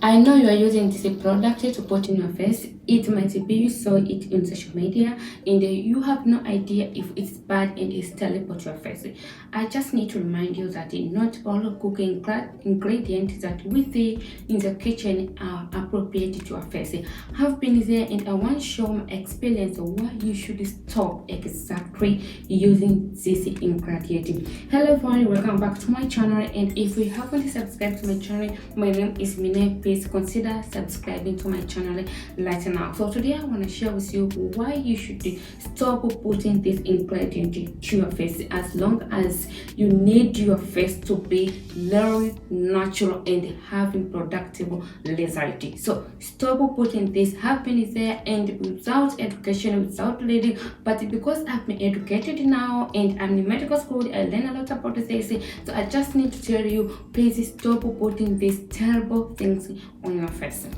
I know you are using this product to put in your face. It might be you saw it in social media and you have no idea if it's bad and it's terrible to your face. I just need to remind you that not all cooking ingredients that we see in the kitchen are appropriate to your face. I've been there and I want to show my experience of why you should stop exactly using this ingredient. Hello everyone, welcome back to my channel, and if you haven't subscribed to my channel, my name is Mine. Please consider subscribing to my channel right now. So today I want to share with you why you should stop putting this ingredient to your face, as long as you need your face to be very natural and having productive result. So stop putting this happening there and without education, without reading. But because I've been educated now and I'm in medical school, I learn a lot about this. So I just need to tell you, please stop putting these terrible things on your face.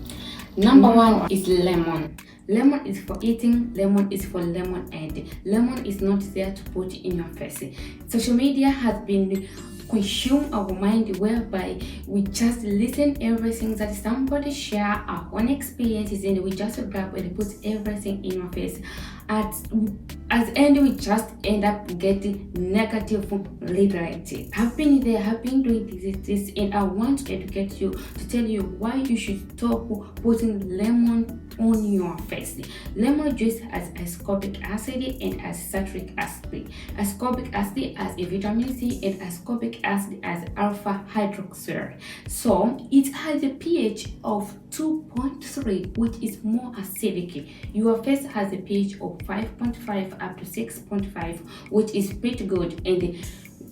Number one is lemon. Lemon is for eating, lemon is for lemonade. Lemon is not there to put in your face. Social media has been consume our mind, whereby we just listen everything that somebody share our own experiences and we just grab and put everything in our face. At the end, we just end up getting negative results. I've been there, I've been doing this, and I want to educate you to tell you why you should stop putting lemon on your face. Lemon juice has ascorbic acid and has citric acid. Ascorbic acid has a vitamin C and ascorbic acid has alpha hydroxyl. So it has a pH of 2.3, which is more acidic. Your face has a pH of 5.5 up to 6.5, which is pretty good. And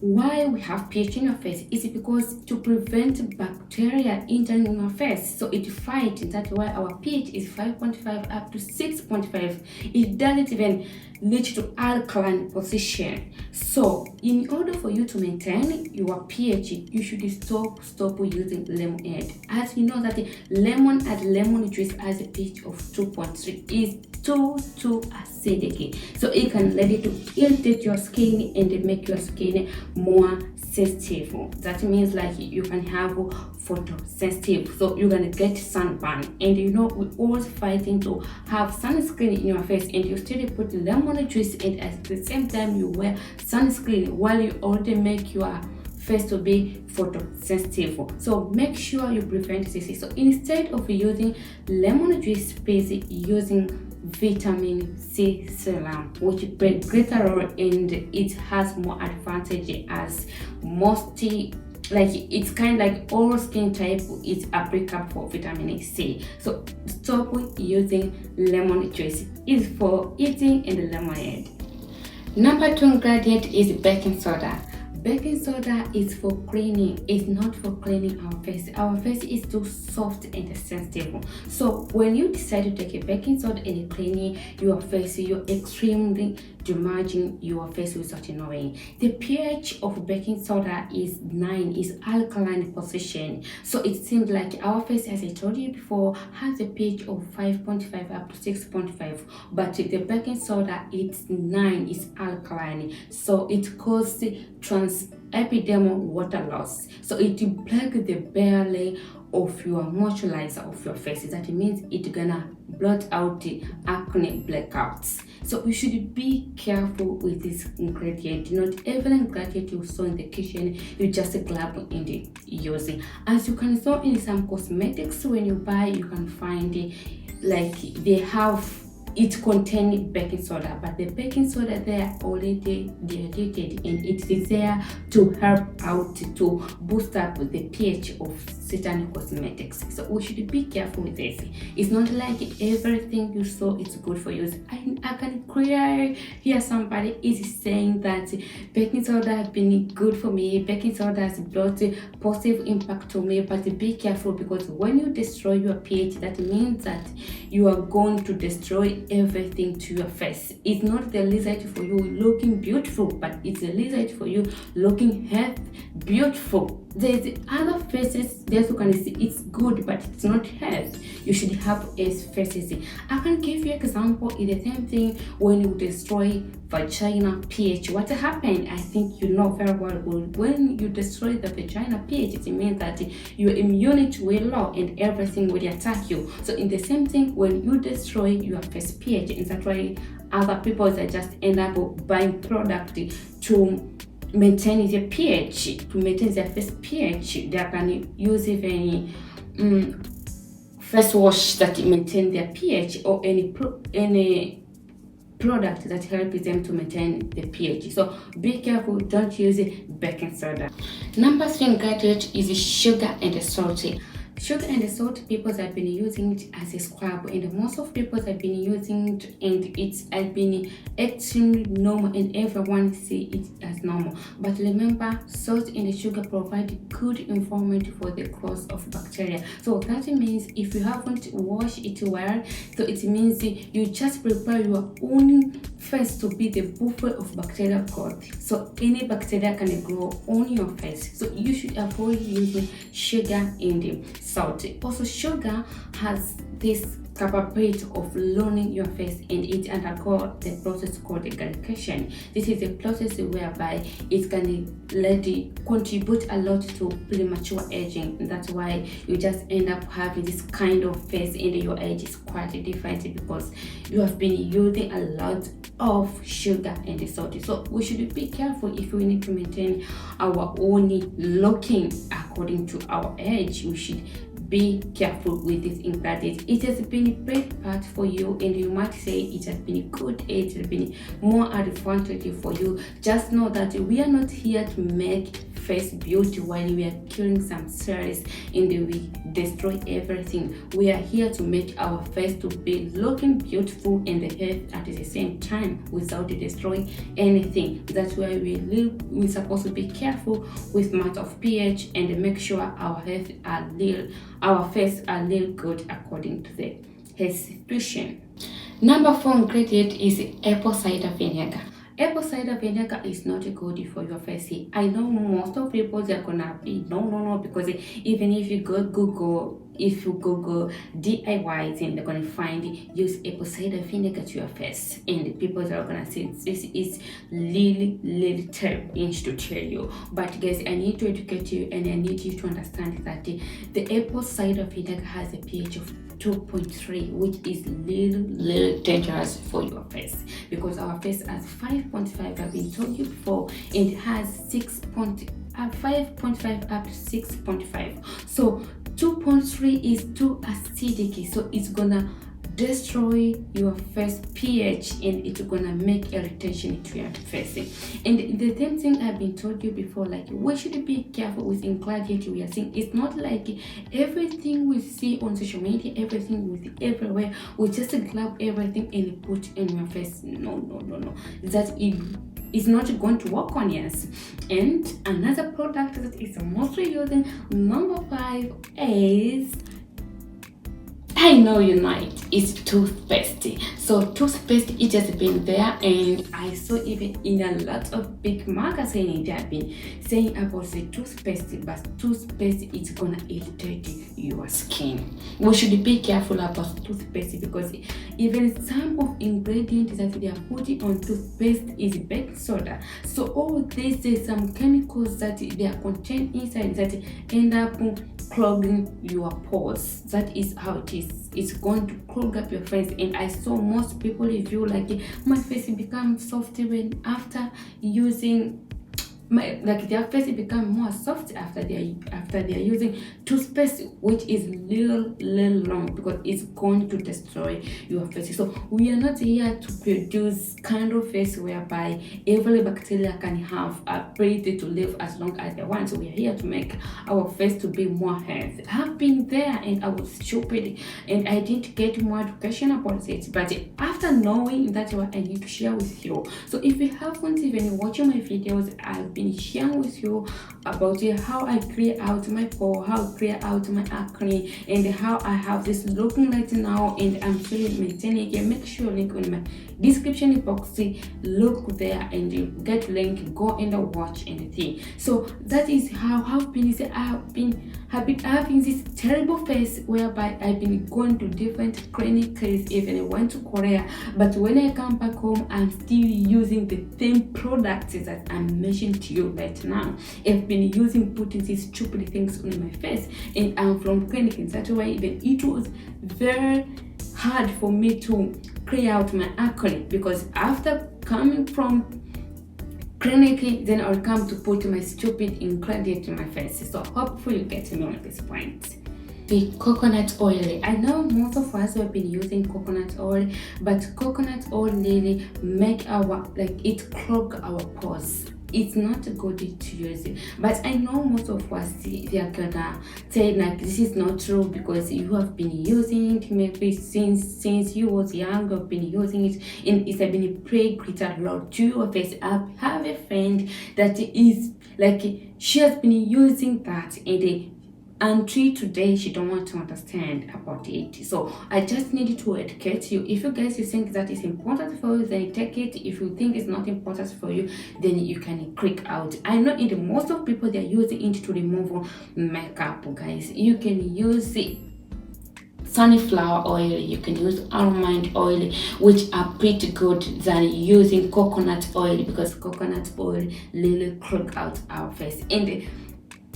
why we have pH in your face is because to prevent bacteria entering your face, so it fights. That's why our pH is 5.5 up to 6.5. It doesn't even reach to alkaline position. So in order for you to maintain your pH, you should stop using lemonade. As you know that lemon juice has a pH of 2.3 is too acidic, so it can lead to irritate your skin and make your skin more sensitive. That means like you can have photosensitive, so you're gonna get sunburn. And you know, we're always fighting to have sunscreen in your face, and you still put lemon juice and at the same time you wear sunscreen while you already make your face to be photosensitive. So make sure you prevent this. So instead of using lemon juice, please using vitamin C serum, which plays greater role and it has more advantage as most, like it's kind of like all skin type is applicable for vitamin C. So stop using lemon juice. It's for eating and lemonade. Number 2 ingredient is baking soda. Baking soda is for cleaning, it's not for cleaning our face. Our face is too soft and sensitive. So when you decide to take a baking soda and cleaning your face, you're extremely damaging your face without knowing. The pH of baking soda is 9, is alkaline position. So it seems like our face, as I told you before, has a pH of 5.5 up to 6.5, but the baking soda it's 9, is alkaline. So it causes epidermal water loss. So it breaks the barrier of your moisturizer of your face. That means it's gonna blot out the acne blackouts. So you should be careful with this ingredient. Not every ingredient you saw in the kitchen you just grab and use it. As you can saw in some cosmetics, when you buy, you can find like they have it contains baking soda, but the baking soda they are already diluted and it is there to help out to boost up the pH of certain cosmetics. So we should be careful with this. It's not like everything you saw is good for you. I can clearly hear somebody is saying that baking soda has been good for me, baking soda has brought a positive impact to me, but be careful, because when you destroy your pH, that means that you are going to destroy everything to your face. It's not the result for you looking beautiful, but it's the result for you looking healthy, beautiful. there's other faces that you can see it's good, but it's not health. You should have as faces. I can give you example. In the same thing when you destroy vagina pH. What happened? I think you know very well. When you destroy the vagina pH, it means that your immunity will low and everything will attack you. So in the same thing, when you destroy your face pH, and that's why other people that just end up buying product to maintain the pH, to maintain their face pH. They can use even face wash that maintain their pH, or any product that helps them to maintain the pH. So be careful, don't use baking soda. Number 3 ingredient is sugar and salt. Sugar and salt, people have been using it as a scrub, and most of people have been using it, and it's has been extremely normal, and everyone see it as normal. But remember, salt and sugar provide good environment for the growth of bacteria. So that means if you haven't washed it well, so it means you just prepare your own face to be the buffer of bacterial growth. So any bacteria can grow on your face. So you should avoid using sugar and salt. Also, sugar has this capability of lowering your face, and it undergo the process called glycation. This is a process whereby it can contribute a lot to premature aging. And that's why you just end up having this kind of face, and your age is quite different because you have been using a lot of sugar and salt. So we should be careful if we need to maintain our own looking according to our age. We should be careful with this ingredient. It has been a great part for you, and you might say it has been good, it has been more advantage for you. Just know that we are not here to make face beauty while we are killing some cells and we destroy everything. We are here to make our face to be looking beautiful and healthy at the same time without destroying anything. That's why we're supposed to be careful with matter of pH and make sure our health are our face are real good according to the health situation. Number 4 ingredient is apple cider vinegar. Apple cider vinegar is not good for your face. I know most of people they're gonna be no, because even if you Google DIY, then they're gonna find use apple cider vinegar to your face, and the people that are gonna say this is really terrible to tell you. But guys, I need to educate you, and I need you to understand that the apple cider vinegar has a pH of 2.3, which is little dangerous for your face, because our face has 5.5. I've been told you before, and it has 5.5 up to 6.5. So 2.3 is too acidic, so it's gonna destroy your face pH, and it's gonna make irritation to your face. And the same thing I've been told you before, like we should be careful with ingredient we are seeing. It's not like everything we see on social media, everything we see everywhere, we just grab everything and put in your face. No, that is not going to work on us. And another product that is mostly using, number 5, is, I know you know it, it's toothpaste. So toothpaste, it has been there, and I saw even in a lot of big magazines they have been saying about the toothpaste, but toothpaste is gonna irritate your skin. We should be careful about toothpaste, because even some of ingredients that they are putting on toothpaste is baking soda. So all this is some chemicals that they are contained inside that end up clogging your pores. That is how it is. It's going to clog up your face, and I saw most people review like my face becomes soft when after using their face become more soft after they are using toothpaste, which is little wrong, because it's going to destroy your face. So we are not here to produce kind of face whereby every bacteria can have ability to live as long as they want. So we are here to make our face to be more healthy. I've been there and I was stupid and I didn't get more education about it. But after knowing, that's what I need to share with you. So if you haven't even watching my videos, I've been sharing with you about how I clear out my pore, how I clear out my acne, and how I have this looking right now, and I'm still maintaining it. Make sure link on my description box, look there and you get link, go and watch anything. So that is how I've been having this terrible phase whereby I've been going to different clinics, even I went to Korea, but when I come back home I'm still using the same products that I'm mentioning to you right now. I've been putting these stupid things on my face, and I'm from clinic, and that's why even it was very hard for me to clear out my acne, because after coming from clinic, then I'll come to put my stupid ingredient in my face. So hopefully you get me on this point. The coconut oil. I know most of us have been using coconut oil, but coconut oil really make our it clog our pores. It's not good to use it, but I know most of us they are gonna say this is not true because you have been using it maybe since you was young. You've been using it and it's been pretty great a lot to your face. I have a friend that is she has been using that and until today she don't want to understand about it. So I just need to educate you. If you guys think that is important for you, then take it. If you think it's not important for you, then you can click out. I know most of people they're using it to remove makeup, guys. You can use it sunflower oil, you can use almond oil, which are pretty good than using coconut oil, because coconut oil really clog out our face, and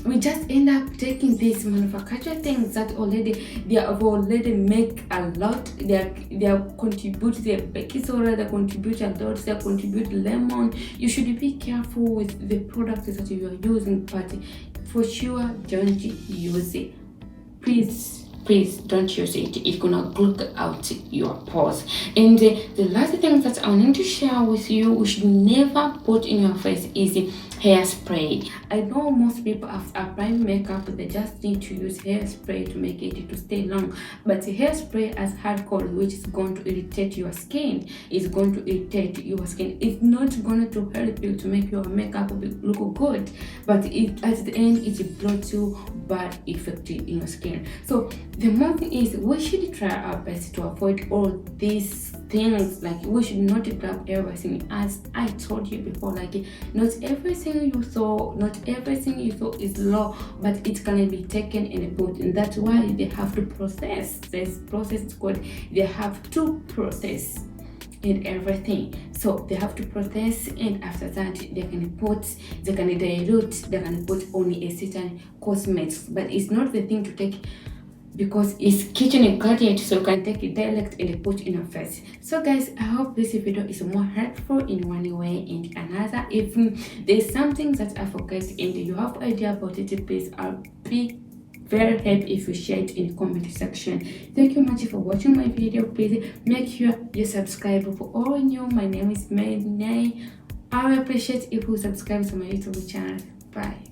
we just end up taking these manufactured things that they have already make a lot. They contribute their baking soda, they contribute a lot, they contribute lemon. You should be careful with the products that you are using, but for sure don't use it. Please don't use it. It's gonna clog out your pores. And the last thing that I want to share with you, we should never put in your face is hairspray. I know most people after applying makeup they just need to use hairspray to make it to stay long, but hairspray as alcohol, which is going to irritate your skin, is going to irritate your skin. It's not going to help you to make your makeup look good, but at the end it brought you bad effect in your skin. So the main thing is we should try our best to avoid all these things. We should not grab everything. As I told you before, not everything you saw is law, but it can be taken and put, and that's why they have to process. This process is called, they have to process and everything. So they have to process, and after that they can dilute, they can put only a certain cosmetics, but it's not the thing to take because it's kitchen ingredient, so you can take it direct and put in your face. So guys, I hope this video is more helpful in one way and another. If there's something that I forget and you have idea about it, please, I'll be very happy if you share it in the comment section. Thank you much for watching my video. Please make sure you subscribe. For all new, my name is May. I will appreciate if you subscribe to my YouTube channel. Bye.